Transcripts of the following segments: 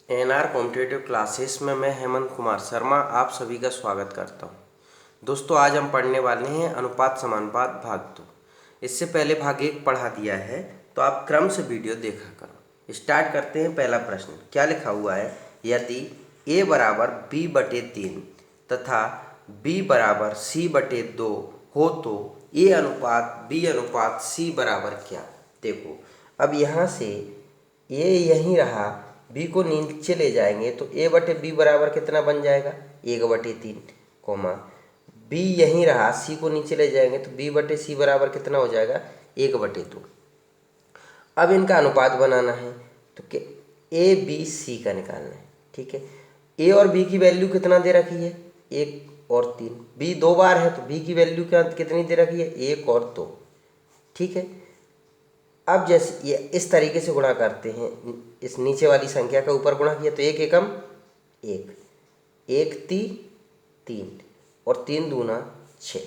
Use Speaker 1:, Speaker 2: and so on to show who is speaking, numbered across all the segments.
Speaker 1: NR competitive classes में मैं हेमंत कुमार शर्मा आप सभी का स्वागत करता हूं। दोस्तों, आज हम पढ़ने वाले हैं अनुपात समानुपात भाग 2। इससे पहले भाग 1 पढ़ा दिया है, तो आप क्रम से वीडियो देखा करो। स्टार्ट करते हैं। पहला प्रश्न क्या लिखा हुआ है? यदि a बराबर b/3 तथा b बराबर c/2 हो तो a अनुपात b अनुपात c बराबर क्या? देखो, अब यहाँ से a यहीं रहा, b को नीचे ले जाएंगे तो a/b बराबर कितना बन जाएगा? 1/3, कोमा b यहीं रहा, c को नीचे ले जाएंगे तो b/c बराबर कितना हो जाएगा? 1/2। अब इनका अनुपात बनाना है तो a b c का निकालना है। ठीक है, a और b की वैल्यू कितना दे रखी है? 1 और 3। b 2 बार है तो b की वैल्यू कितनी दे रखी है? 1 और 2। ठीक है, अब जैसे ये इस तरीके से गुणा करते हैं, इस नीचे वाली संख्या का ऊपर गुणा किया तो 1 एकम 1, 1 ती 3 और 3 दूना 6।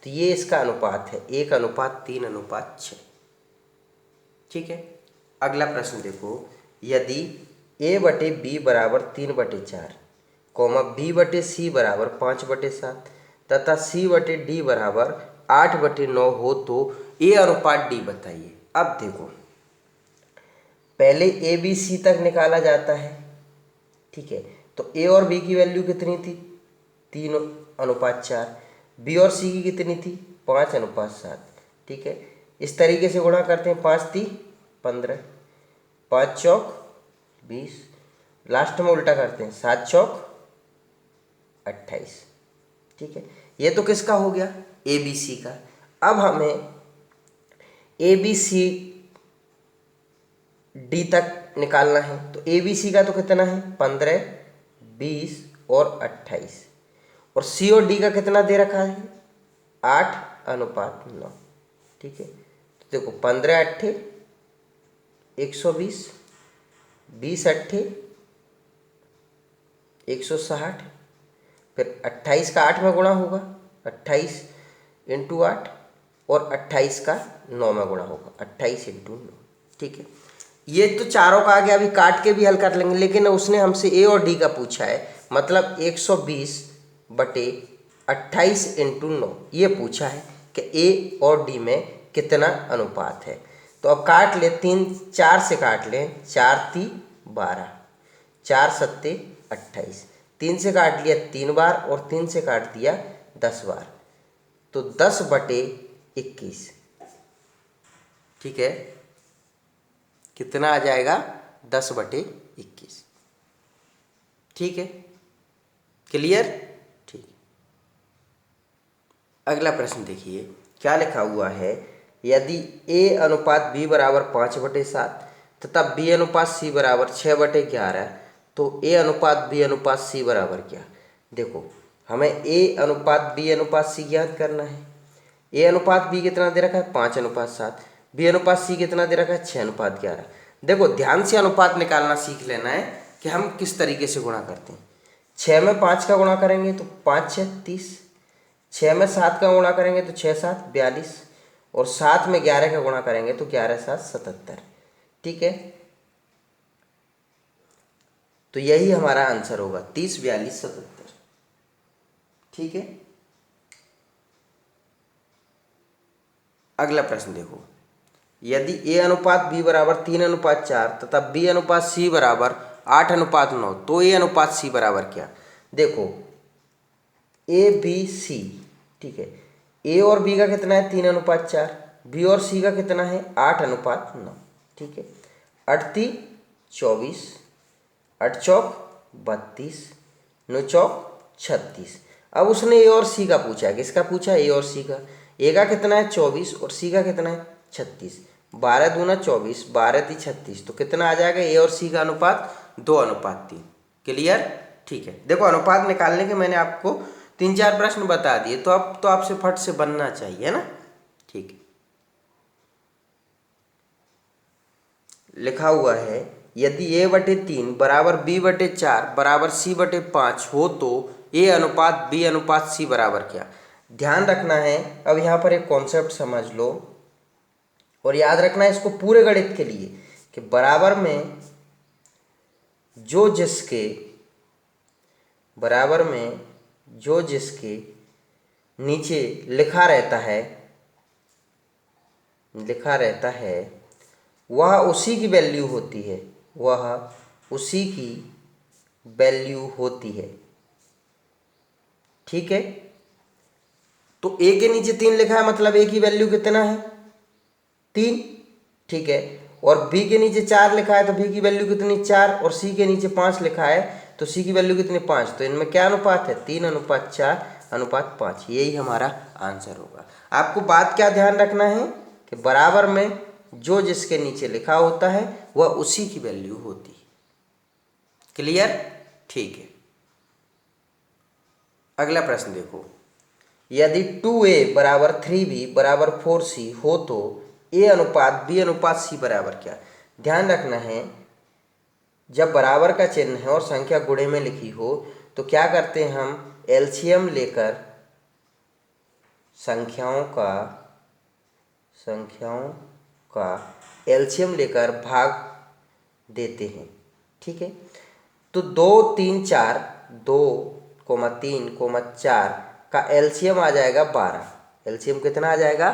Speaker 1: तो ये इसका अनुपात है 1:3:6। ठीक है, अगला प्रश्न देखो। यदि a/b बराबर 3/4, कॉमा b/c बराबर 5/7 तथा c/d बराबर 8/9 हो तो a अनुपात d बताइए। अब देखो, पहले a b c तक निकाला जाता है। ठीक है, तो a और b की वैल्यू कितनी थी? 3:4। b और c की कितनी थी? 5:7। ठीक है, इस तरीके से गुणा करते हैं। 5 × 3 = 15, 5 चौक 20, लास्ट में उल्टा करते हैं, 7 चौक 28। ठीक है, ये तो किसका हो गया? ए बी सी का। अब हमें ए बी सी डी तक निकालना है तो ए बी सी का तो कितना है? 15, 20 और 28। और सी और डी का कितना दे रखा है? 8:9। ठीक है, तो देखो 15 8 120, 20 8 160, फिर 28 का 8 में गुणा होगा, 28 × 8, और 28 का 9 में गुणा होगा, 28 × 9। ठीक है, ये तो चारों का आ गया। अभी काट के भी हल कर लेंगे, लेकिन उसने हमसे ए और डी का पूछा है, मतलब 120/28 × 9 ये पूछा है कि ए और डी में कितना अनुपात है। तो अब काट ले, 3 4 से काट लें, 4 × 3 = 12, 4 × 7 = 28, 3 से काट लिया 3 बार और 3 से काट दिया 10 बार, तो 10/21। ठीक है, कितना आ जाएगा? 10/21। ठीक है, क्लियर? ठीक। अगला प्रश्न देखिए, क्या लिखा हुआ है? यदि a अनुपात b बराबर 5/7 तथा b अनुपात c बराबर 6/11 तो a अनुपात b अनुपात c बराबर क्या? देखो, हमें a अनुपात b अनुपात c ज्ञात करना है। a अनुपात b कितना दे रखा है? 5:7। b अनुपात c कितना दे रखा है? 6:11। देखो, ध्यान से अनुपात निकालना सीख लेना है कि हम किस तरीके से गुणा करते हैं। 6 में 5 का गुणा करेंगे तो 5 × 6 = 30, 6 में 7 का गुणा करेंगे तो 6 × 7 = 42, और 7 में 11 का गुणा करेंगे तो 11 × 7 = 77। ठीक है, तो यही हमारा आंसर होगा, 30 42 77। ठीक है, अगला प्रश्न देखो। यदि a अनुपात b बराबर 3:4 तथा b अनुपात c बराबर 8:9 तो a अनुपात c बराबर क्या? देखो, a b c, ठीक है, a और b का कितना है? 3:4, b और c का कितना है? 8:9। ठीक है, 8 × 3 = 24, 8 चौक 32, 9 चौक 36। अब उसने ए और सी का पूछा है। किसका पूछा है? ए और सी का। ए का कितना है? 24 और सी का कितना है? 36। 12 दूना 24, 12 × 3 = 36। तो कितना आ जाएगा? ए और सी का अनुपात 2:3। क्लियर? ठीक है, देखो, अनुपात निकालने के मैंने आपको 3-4 प्रश्न बता दिए, तो अब तो आपसे फट से बनना चाहिए ना। ठीक है, लिखा हुआ है यदि a/3 बराबर b/4 बराबर c/5 हो तो a अनुपात b अनुपात c बराबर क्या? ध्यान रखना है, अब यहाँ पर एक कॉन्सेप्ट समझ लो और याद रखना है इसको पूरे गणित के लिए कि बराबर में जो जिसके बराबर में जो जिसके नीचे लिखा रहता है वह उसी की वैल्यू होती है, वह उसी की वैल्यू होती है। ठीक है, तो ए के नीचे 3 लिखा है मतलब ए की वैल्यू कितना है 3। ठीक है, और बी के नीचे 4 लिखा है तो बी की वैल्यू कितनी 4, और सी के नीचे 5 लिखा है तो सी की वैल्यू कितनी 5। तो इनमें क्या अनुपात है 3:4:5। यही हमारा आंसर होगा। आपको बात क्या ध्यान रखना है कि बराबर में जो जिसके नीचे लिखा होता है वह उसी की वैल्यू होती है। क्लियर? ठीक है, अगला प्रश्न देखो। यदि 2a बराबर 3b बराबर 4c हो तो a अनुपात b अनुपात c बराबर क्या। ध्यान रखना है, जब बराबर का चिन्ह है और संख्या गुणे में लिखी हो तो क्या करते हैं हम एलसीएम लेकर संख्याओं का एलसीएम लेकर भाग देते हैं। ठीक है, तो 2 3 4 2, 3, 4 का एलसीएम आ जाएगा 12। एलसीएम कितना आ जाएगा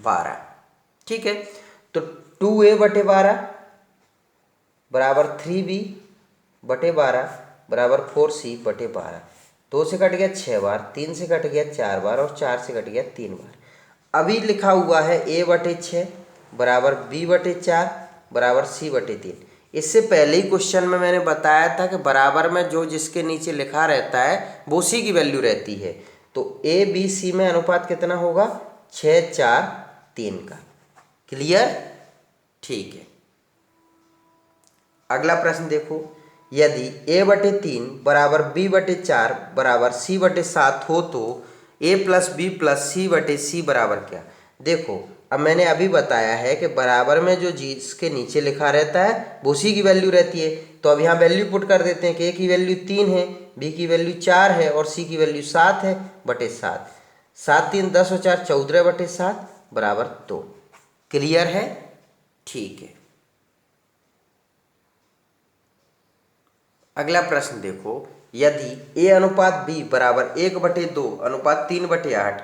Speaker 1: 12। ठीक है, तो 2a/12 बराबर 3b/12 बराबर 4c/12। 2 से कट गया 6 बार, 3 से कट गया 4 बार और 4 से कट गया 3 बार। अभी लिखा हुआ है a/6 बराबर b/4 बराबर c/3। इससे पहले ही क्वेश्चन में मैंने बताया था कि बराबर में जो जिसके नीचे लिखा रहता है वो उसी की वैल्यू रहती है। तो a b c में अनुपात कितना होगा 6:4:3 का। क्लियर? ठीक है, अगला प्रश्न देखो। यदि a/3 बराबर b/4 बराबर c/7 हो तो a + b + c/c बराबर क्या। देखो, अब मैंने अभी बताया है कि बराबर में जो जिसके नीचे लिखा रहता है वो उसी की वैल्यू रहती है। तो अब यहाँ वैल्यू पुट कर देते हैं कि a की वैल्यू 3 है, b की वैल्यू 4 है और c की वैल्यू 7 है बटे 7। 7 3 10 और 4 14/7 बराबर 2। क्लियर है? ठीक है, अगला प्रश्न देखो। यदि a अनुपात b बराबर 1/2 अनुपात 3/8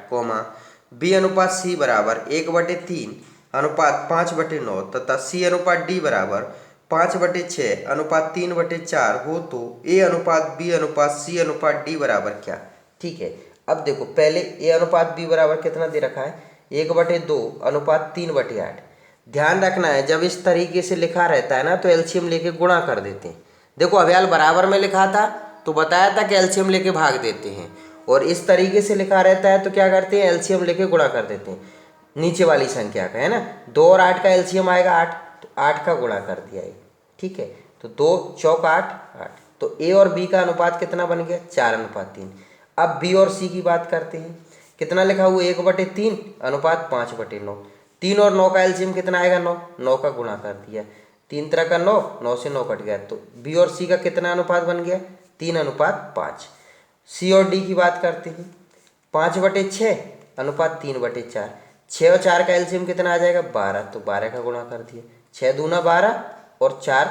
Speaker 1: b अनुपात c बराबर 1/3 अनुपात 5/9 तथा c अनुपात d बराबर 5/6 अनुपात 3/4 हो तो a अनुपात b अनुपात c अनुपात d बराबर क्या। ठीक है, अब देखो पहले a अनुपात b बराबर कितना दे रखा है 1/2 अनुपात 3/8। ध्यान रखना है, जब इस तरीके से लिखा रहता है ना तो एलसीएम लेके गुणा कर देते हैं। देखो अभ्याल बराबर में लिखा था तो बताया था कि एलसीएम लेके भाग देते हैं, और इस तरीके से लिखा रहता है तो क्या करते हैं एलसीएम लेके गुणा कर देते हैं नीचे वाली संख्या का, है ना। 2 और 8 का एलसीएम आएगा 8, तो 8 का गुणा कर दिया है। ठीक है, तो 2 चौक 8 8, तो ए और बी का अनुपात कितना बन गया 4:3। अब बी और सी की बात करते हैं। कितना लिखा हुआ 1/3 अनुपात 5/9। 3 और 9 का एलसीएम कितना आएगा 9, 9 का गुणा कर दिया। 3 3 का 9, 9 से 9 कट गया, तो बी और सी का कितना अनुपात बन गया 3:5। सी और डी की बात करते हैं। 5/6 अनुपात 3/4। 6 और 4 का एलसीएम कितना आ जाएगा 12, तो 12 का गुणा कर दिया। 6 दूना 12 और 4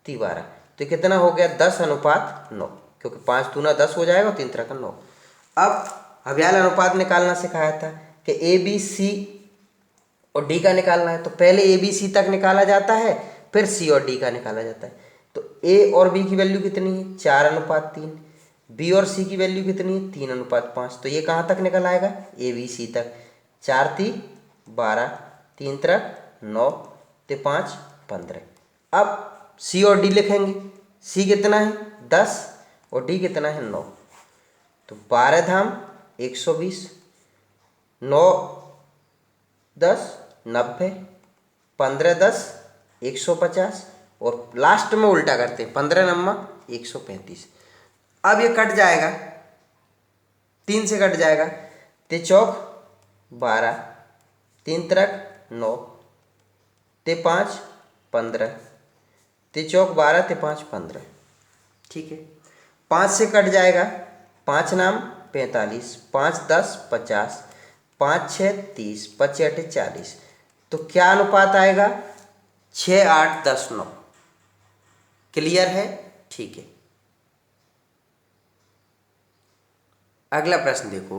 Speaker 1: ती 12, तो कितना हो गया 10:9, क्योंकि 5 दूना 10 हो जाएगा और 3 3 का 9। अब अभ्याल अनुपात निकालना सिखाया था कि ए बी सी और डी का निकालना है, तो पहले ए बी सी तक निकाला जाता है फिर सी और डी का निकाला जाता है। तो ए और बी की वैल्यू कितनी है 4:3, बी और सी की वैल्यू कितनी है 3:5। तो ये कहाँ तक निकल आएगा ए बी सी तक। 4 ती 12, 3 3 9 ते 5 15। अब सी और डी लिखेंगे। सी कितना है 10 और डी कितना है 9, तो 12 धाम 120, 9 10 90, 15 10 150, और लास्ट में उल्टा करते हैं 15 9 135। अब ये कट जाएगा, 3 से कट जाएगा, ते चौक 12, 3 3 9, ते 5 15, ते चौक 12 ते 5 15। ठीक है, 5 से कट जाएगा, 5 नाम 45, 5 10 50, 5 6 30, 5 8 40। तो क्या अनुपात आएगा 6 8 10 9। क्लियर है? ठीक है। अगला प्रश्न देखो,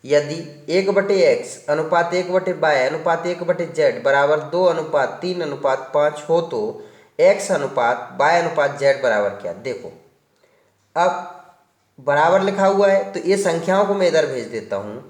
Speaker 1: यदि 1/x अनुपात 1/y अनुपात 1/z बराबर 2:3:5 हो तो x अनुपात y अनुपात z बराबर क्या। देखो अब बराबर लिखा हुआ है तो ये संख्याओं को मैं इधर भेज देता हूँ।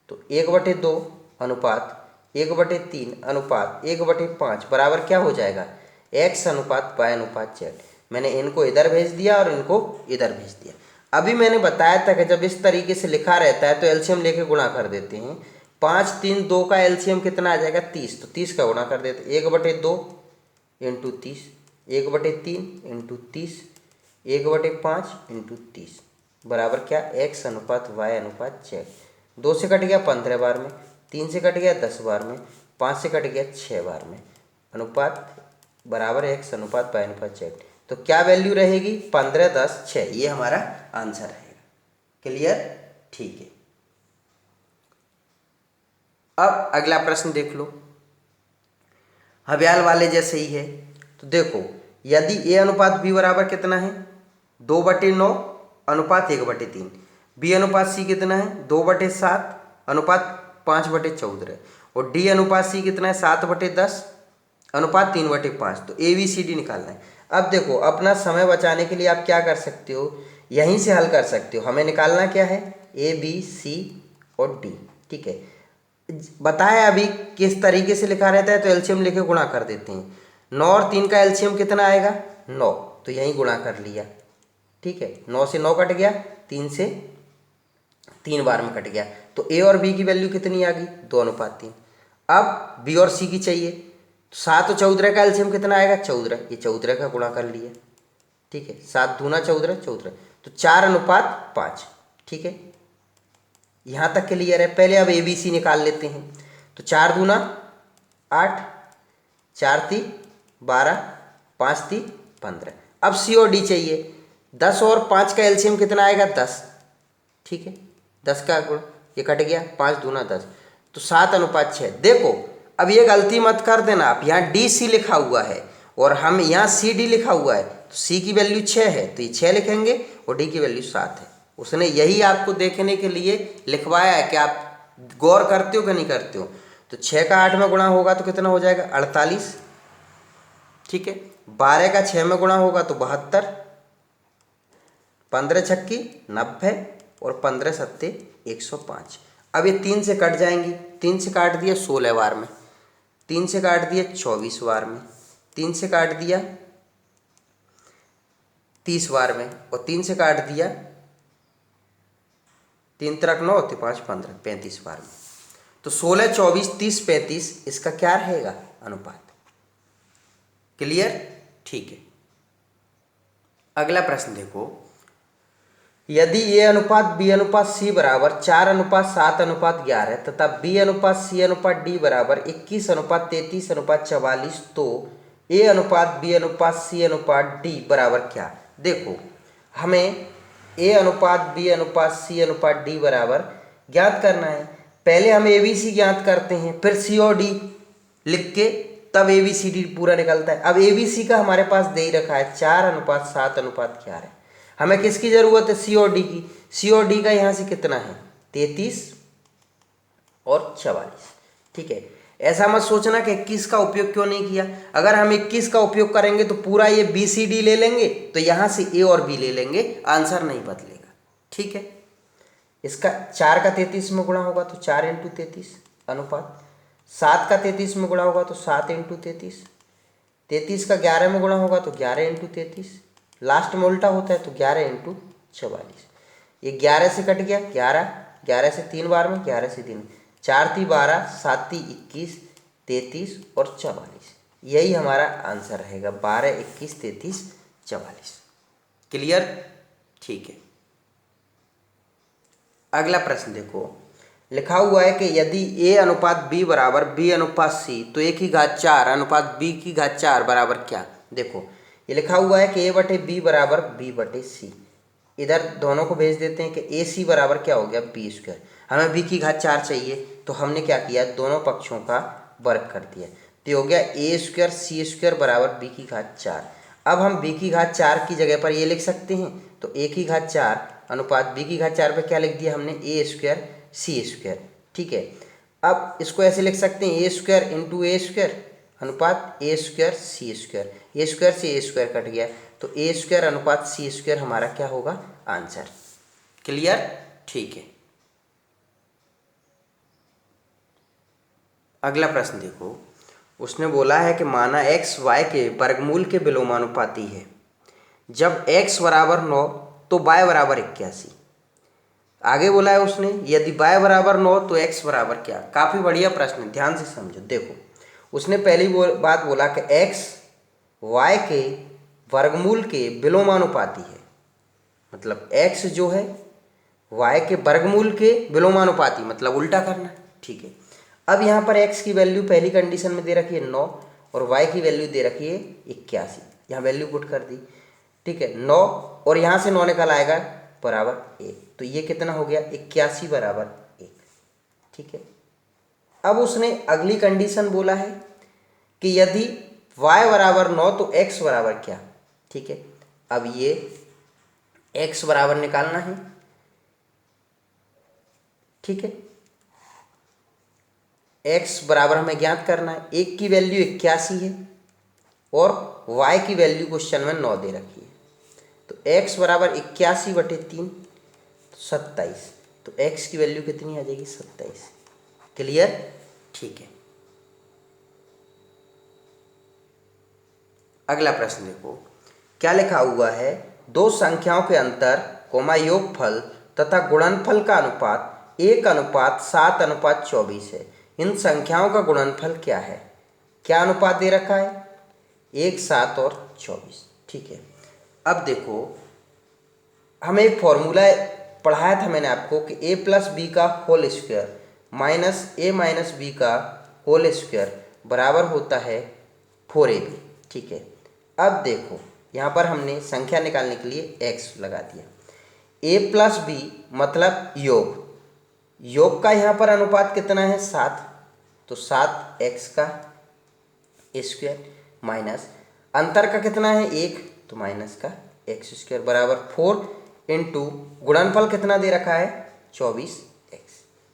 Speaker 1: तो 1/2 अनुपात 1/3 अनुपात 1/5 बराबर क्या हो जाएगा, x अनुपात y अनुपात z। मैंने इनको इधर भेज दिया और इनको इधर भेज दिया। अभी मैंने बताया था कि जब इस तरीके से लिखा रहता है तो एलसीएम लेके गुणा कर देते हैं। 5 3 2 का एलसीएम कितना आ जाएगा 30, तो 30 का गुणा कर देते। 1/2 इंटू 30, 1/3 इंटू 30, 1/5 इंटू 30 बराबर क्या, x अनुपात y अनुपात z। 2 से कट गया 15 बार में, 3 से कट गया 10 बार में, 5 से कट गया 6 बार में, अनुपात बराबर x अनुपात y अनुपात z। तो क्या वैल्यू रहेगी, 15 10 6, ये हमारा आंसर रहेगा। क्लियर, ठीक है। अब अगला प्रश्न देख लो, हव्याल वाले जैसे ही है। तो देखो यदि a अनुपात b बराबर कितना है, 2/9 अनुपात 1/3, b अनुपात c कितना है 2/7 अनुपात 5/14 और d अनुपात c कितना है 7/10 अनुपात 3/5। तो ए बी सी डी निकालना है। अब देखो अपना समय बचाने के लिए आप क्या कर सकते हो, यहीं से हल कर सकते हो। हमें निकालना क्या है, ए बी सी और डी, ठीक है। बताया अभी किस तरीके से लिखा रहता है, तो एलसीएम लेके गुणा कर देते हैं। 9 और 3 का एलसीएम कितना आएगा 9, तो यहीं गुणा कर लिया, ठीक है। 9 से 9 कट गया, 3 से 3 बार में कट गया। तो ए और बी की वैल्यू कितनी आ गई 2:3। अब बी और सी की चाहिए, तो 7 और 14 का एलसीएम कितना आएगा 14, ये 14 का गुणा कर लिया, ठीक है। 7 दूना 14 14, तो 4:5, ठीक है। यहाँ तक क्लियर है। पहले अब ए बी सी निकाल लेते हैं। तो 4 दूना 8, 4 × 12, 5 × 15। अब सी और डी चाहिए। 10 और 5 का एलसीएम कितना आएगा 10, ठीक है। 10 का गुण, ये कट गया, 5 दूना 10, तो 7:6। देखो अब ये गलती मत कर देना, आप यहाँ डी सी लिखा हुआ है और हम यहाँ सी डी लिखा हुआ है। तो सी की वैल्यू 6 है तो ये 6 लिखेंगे और डी की वैल्यू 7 है। उसने यही आपको देखने के लिए लिखवाया है कि आप गौर करते हो कि नहीं करते हो। तो 6 का 8 में गुणा होगा तो कितना हो जाएगा 48, ठीक है। 12 का 6 में गुणा होगा तो 72, 15 छक्की 90 और 15 सत्ते 105। अब ये 3 से कट जाएंगी, 3 से काट दिया 16 बार में, 3 से काट दिया 24 बार में, 3 से काट दिया 30 बार में और 3 से काट दिया 3 × 9 = 5 15 35 बार में। तो 16 24 30 35 इसका क्या रहेगा अनुपात। क्लियर, ठीक है। अगला प्रश्न देखो, यदि ए अनुपात बी अनुपात सी बराबर 4:7:11 तथा बी अनुपात सी अनुपात डी बराबर 21:33:44 तो ए अनुपात बी अनुपात सी अनुपात डी बराबर क्या। देखो हमें ए अनुपात बी अनुपात सी अनुपात डी बराबर ज्ञात करना है। पहले हम ए बी सी ज्ञात करते हैं, फिर सी और डी लिख के तब ए बी सी डी पूरा निकलता है। अब ए बी सी का हमारे पास दे ही रखा है 4:7:11। हमें किसकी ज़रूरत है, सी और डी की। सी और डी का यहाँ से कितना है 33 और 44, ठीक है। ऐसा मत सोचना कि 21 का उपयोग क्यों नहीं किया। अगर हम 21 का उपयोग करेंगे तो पूरा ये बी सी डी ले लेंगे, तो यहाँ से ए और बी ले लेंगे, आंसर नहीं बदलेगा, ठीक है। इसका 4 का 33 में गुणा होगा तो 4 × 33 अनुपात, 7 का 33 में गुणा होगा तो 7 × 33, 33 का 11 में गुणा होगा तो 11 × 33, लास्ट में उल्टा होता है तो 11 × 44। ये 11 से कट गया 11, 11 से 3 बार में, 11 से 3, 4 × 12, 7 × 21, 33 और 44। यही हमारा आंसर रहेगा 12 21 33 44। क्लियर, ठीक है। अगला प्रश्न देखो, लिखा हुआ है कि यदि a अनुपात b बराबर b अनुपात c तो a की घात 4 अनुपात b की घात 4 बराबर क्या। देखो ये लिखा हुआ है कि a/b बराबर b/c। इधर दोनों को भेज देते हैं कि ए सी बराबर क्या हो गया b²। हमें b की घात 4 चाहिए तो हमने क्या किया, दोनों पक्षों का वर्ग कर दिया, तो हो गया a² c² बराबर b की घात 4। अब हम b की घात 4 की जगह पर ये लिख सकते हैं, तो a की घात 4 अनुपात b की घात 4 पे क्या लिख दिया हमने, a स्क्वायर c स्क्वायर। ठीक है, अब इसको ऐसे लिख सकते हैं a square into A square अनुपात a square c square. a square से a स्क्वायर कट गया, तो a स्क्वायर अनुपात c स्क्वायर हमारा क्या होगा, आंसर। क्लियर? ठीक है। अगला प्रश्न देखो, उसने बोला है कि माना x y के वर्गमूल के विलोमानुपाती है। जब x बराबर 9 तो y बराबर 81। आगे बोला है उसने यदि y बराबर 9 तो x बराबर क्या। काफ़ी बढ़िया प्रश्न है, ध्यान से समझो। देखो उसने पहली बात बोला कि x y के वर्गमूल के विलोमानुपाती है, मतलब x जो है y के वर्गमूल के विलोमानुपाती, मतलब उल्टा करना। ठीक है, अब यहाँ पर x की वैल्यू पहली कंडीशन में दे रखी है 9 और y की वैल्यू दे रखी है 81। यहाँ वैल्यू पुट कर दी। ठीक है, 9 और यहाँ से 9 निकल आएगा बराबर 1, तो ये कितना हो गया, 81 बराबर 1। ठीक है, अब उसने अगली कंडीशन बोला है कि यदि y बराबर 9 तो x बराबर क्या। ठीक है, अब ये x बराबर निकालना है। ठीक है, x बराबर हमें ज्ञात करना है, एक की वैल्यू 81 है और y की वैल्यू क्वेश्चन में 9 दे रखी है, तो x बराबर 81/3 27, तो x की वैल्यू कितनी आ जाएगी, 27। क्लियर? ठीक है। अगला प्रश्न देखो, क्या लिखा हुआ है, दो संख्याओं के अंतर कोमा योगफल तथा गुणनफल का अनुपात 1:7:24 है। इन संख्याओं का गुणनफल क्या है। क्या अनुपात दे रखा है, 1, 7 और 24। ठीक है, अब देखो हमें एक फॉर्मूला पढ़ाया था मैंने आपको कि a प्लस बी का whole square minus a minus B का होल स्क्वायर बराबर होता है 4ab। ठीक है, अब देखो यहाँ पर हमने संख्या निकालने के लिए x लगा दिया। a प्लस बी मतलब योग, योग का यहाँ पर अनुपात कितना है, 7, तो 7x का स्क्वायर माइनस अंतर का कितना है 1, तो माइनस का x स्क्वायर बराबर 4 इंटू गुणनफल कितना दे रखा है 24x।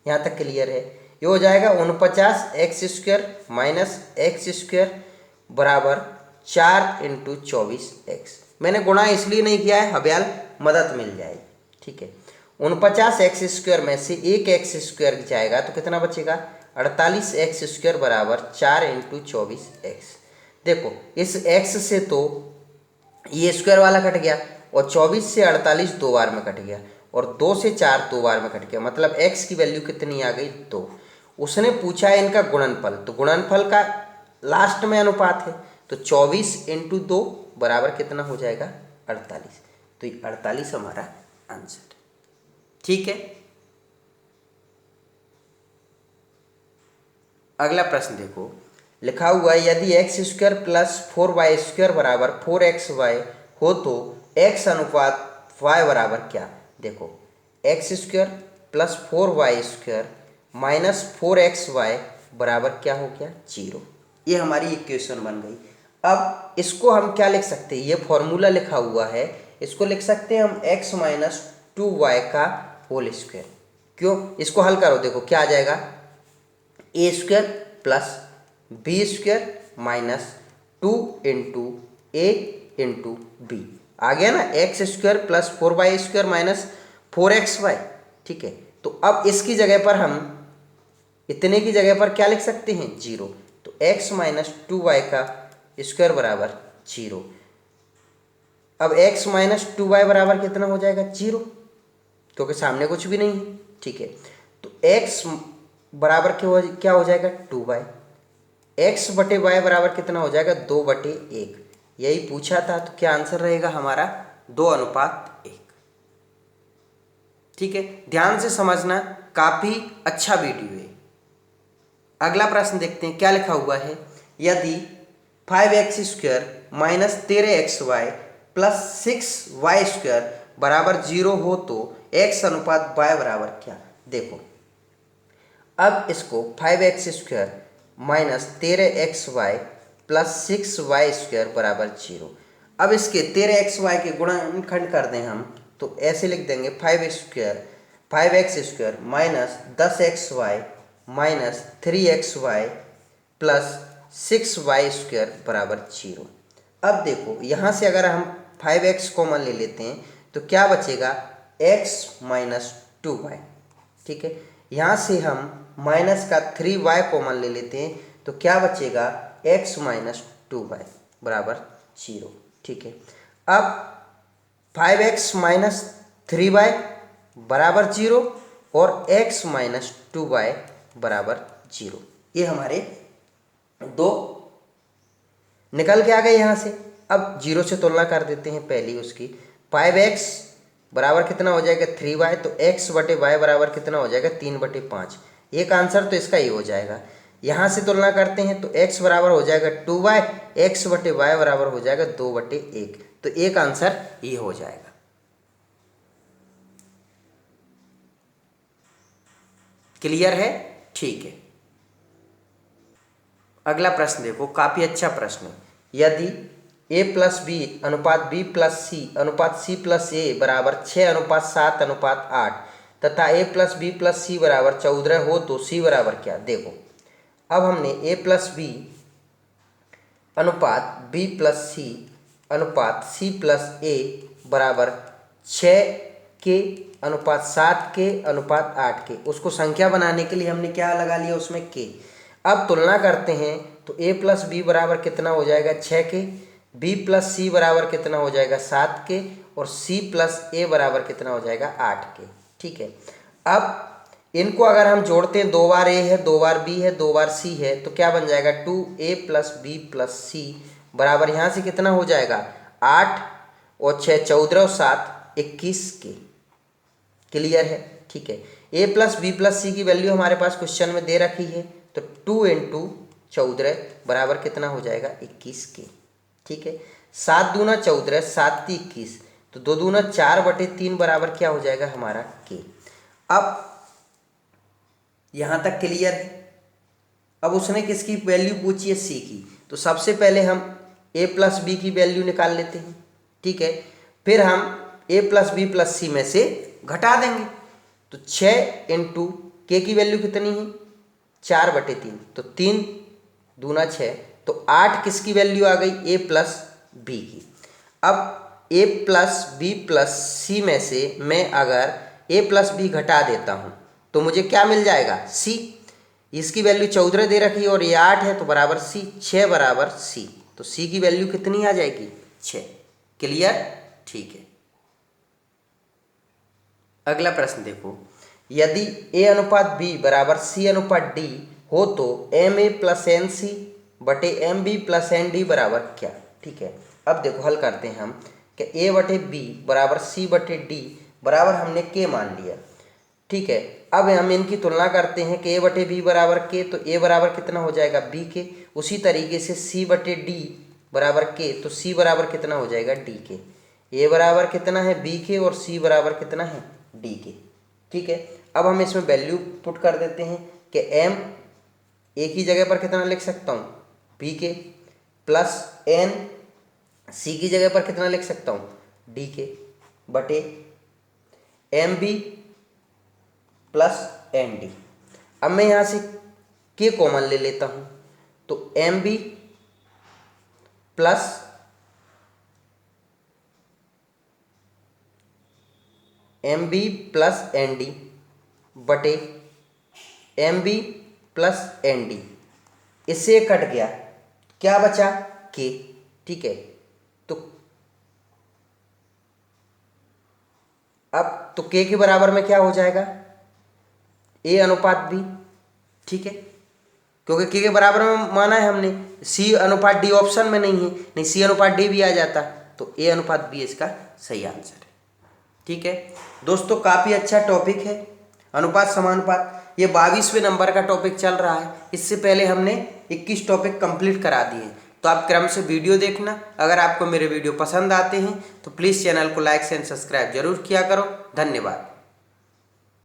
Speaker 1: यहाँ तक क्लियर है। ये हो जाएगा 49x square minus x square बराबर 4 इंटू 24x। मैंने गुणा इसलिए नहीं किया है, हब्याल मदद मिल जाएगी। ठीक है, 49x स्क्वायर में से एक एक्स स्क्वायर जाएगा तो कितना बचेगा, 48x स्क्वायर बराबर 4 इंटू 24x। देखो इस x से तो ये स्क्वायर वाला कट गया और 24 से 48 दो बार में कट गया और 2 से 4 दो बार में कट गया, मतलब x की वैल्यू कितनी आ गई, 2। उसने पूछा है इनका गुणनफल, तो गुणनफल का लास्ट में अनुपात है, तो 24 इंटू 2 बराबर कितना हो जाएगा 48, तो ये 48 हमारा आंसर। ठीक है, अगला प्रश्न देखो, लिखा हुआ है यदि x square plus 4y square बराबर 4xy हो तो x अनुपात y बराबर क्या। देखो x square plus 4y square minus 4xy बराबर क्या हो गया, 0। ये हमारी इक्वेशन बन गई। अब इसको हम क्या लिख सकते हैं, ये फॉर्मूला लिखा हुआ है, इसको लिख सकते हैं हम x माइनस 2y का होल स्क्वायर। क्यों, इसको हल करो, देखो क्या आ जाएगा, A square plus B square minus 2 into A into B आ गया ना, X square plus 4y square minus 4xy। ठीक है, तो अब इसकी जगह पर हम इतने की जगह पर क्या लिख सकते हैं, 0, तो x माइनस 2y का स्क्वायर बराबर 0। अब x माइनस 2y बराबर कितना हो जाएगा, 0, क्योंकि सामने कुछ भी नहीं है। ठीक है, तो x बराबर क्या हो जाएगा, 2y। x बटे y बराबर कितना हो जाएगा, 2/1। यही पूछा था, तो क्या आंसर रहेगा हमारा, 2:1। ठीक है, ध्यान से समझना, काफी अच्छा वीडियो है। अगला प्रश्न देखते हैं क्या लिखा हुआ है, यदि 5x square minus 13xy plus 6y square बराबर 0 हो तो x अनुपात y बराबर क्या। देखो अब इसको 5x square minus 13xy plus 6y square बराबर 0, अब इसके 13xy के गुणनखंड कर दें हम तो ऐसे लिख देंगे 5x² minus 10xy minus 3xy plus 6y² बराबर 0। अब देखो यहाँ से अगर हम 5x कॉमन ले लेते हैं तो क्या बचेगा x माइनस 2y। ठीक है, यहाँ से हम माइनस का 3y कॉमन ले लेते हैं तो क्या बचेगा x माइनस 2y बराबर 0। ठीक है, अब 5x माइनस 3y बराबर 0 और x माइनस 2y बराबर 0, ये हमारे दो निकल के आ गए यहाँ से। अब 0 से तुलना कर देते हैं पहली उसकी। 5x बराबर कितना हो जाएगा 3y, तो x बटे y बराबर कितना हो जाएगा 3/5। एक आंसर तो इसका ही हो जाएगा। यहाँ से तुलना करते हैं तो x बराबर हो जाएगा 2y, x बटे y बराबर हो जाएगा 2/1, तो एक आंसर ये हो जाएगा। क्लियर है? ठीक है, अगला प्रश्न देखो, काफी अच्छा प्रश्न है। यदि a+b अनुपात b+c अनुपात c+a बराबर 6:7:8 तथा a+b+c बराबर 14 हो तो c बराबर क्या। देखो, अब हमने a+b अनुपात b+c अनुपात c+a बराबर 6 के अनुपात 7 के अनुपात 8 के, उसको संख्या बनाने के लिए हमने क्या लगा लिया उसमें k। अब तुलना करते हैं तो a+b बराबर कितना हो जाएगा 6 के, b+c बराबर कितना हो जाएगा 7 के और c+a बराबर कितना हो जाएगा 8 के। ठीक है, अब इनको अगर हम जोड़ते हैं, 2 बार a है, 2 बार b है, 2 बार c है, तो क्या बन जाएगा 2a+b+c बराबर यहाँ से कितना हो जाएगा 8 और 6 14 और 7 21 के। क्लियर है? ठीक है, a+b+c की वैल्यू हमारे पास क्वेश्चन में दे रखी है, तो 2 × 14 बराबर कितना हो जाएगा 21 के। ठीक है, 7 दूना 14, 7 × 21, तो 2 दूना 4/3 बराबर क्या हो जाएगा हमारा के। अब यहाँ तक क्लियर है? अब उसने किसकी वैल्यू पूछी है c की, तो सबसे पहले हम a+b की वैल्यू निकाल लेते हैं। ठीक है, फिर हम a+b+c में से घटा देंगे, तो 6 × k की वैल्यू कितनी है 4/3, तो 3 दूना 6, तो 8 किसकी वैल्यू आ गई a+b की। अब a+b+c में से मैं अगर a+b घटा देता हूँ तो मुझे क्या मिल जाएगा c। इसकी वैल्यू 14 दे रखी है और ये 8 है, तो बराबर c, 6 बराबर c, तो c की वैल्यू कितनी आ जाएगी 6। क्लियर? ठीक है, अगला प्रश्न देखो, यदि a अनुपात b बराबर c अनुपात d हो तो ma+nc बटे mb+nd बराबर क्या। ठीक है, अब देखो हल करते हैं हम कि a बटे b बराबर c बटे d बराबर हमने k मान लिया। ठीक है, अब हम इनकी तुलना करते हैं कि a बटे b बराबर k, तो a बराबर कितना हो जाएगा b के। उसी तरीके से c बटे d बराबर k, तो c बराबर कितना हो जाएगा d के। a बराबर कितना है b के और c बराबर कितना है d के। ठीक है, अब हम इसमें वैल्यू पुट कर देते हैं कि m a की जगह पर कितना लिख सकता हूँ b के, प्लस n c की जगह पर कितना लिख सकता हूँ d के, बटे mb प्लस nd। अब मैं यहाँ से k कॉमन ले लेता हूँ, तो mb प्लस nd बटे mb प्लस nd, इससे कट गया, क्या बचा k। ठीक है, तो अब तो k के बराबर में क्या हो जाएगा a अनुपात b। ठीक है, क्योंकि k के बराबर में माना है हमने, c अनुपात d ऑप्शन में नहीं है, नहीं c अनुपात d भी आ जाता, तो a अनुपात b इसका सही आंसर है। ठीक है दोस्तों, काफ़ी अच्छा टॉपिक है अनुपात समानुपात। ये 22वें नंबर का टॉपिक चल रहा है। इससे पहले हमने 21 टॉपिक कंप्लीट करा दिए, तो आप क्रम से वीडियो देखना। अगर आपको मेरे वीडियो पसंद आते हैं तो प्लीज़ चैनल को लाइक एंड सब्सक्राइब जरूर किया करो। धन्यवाद।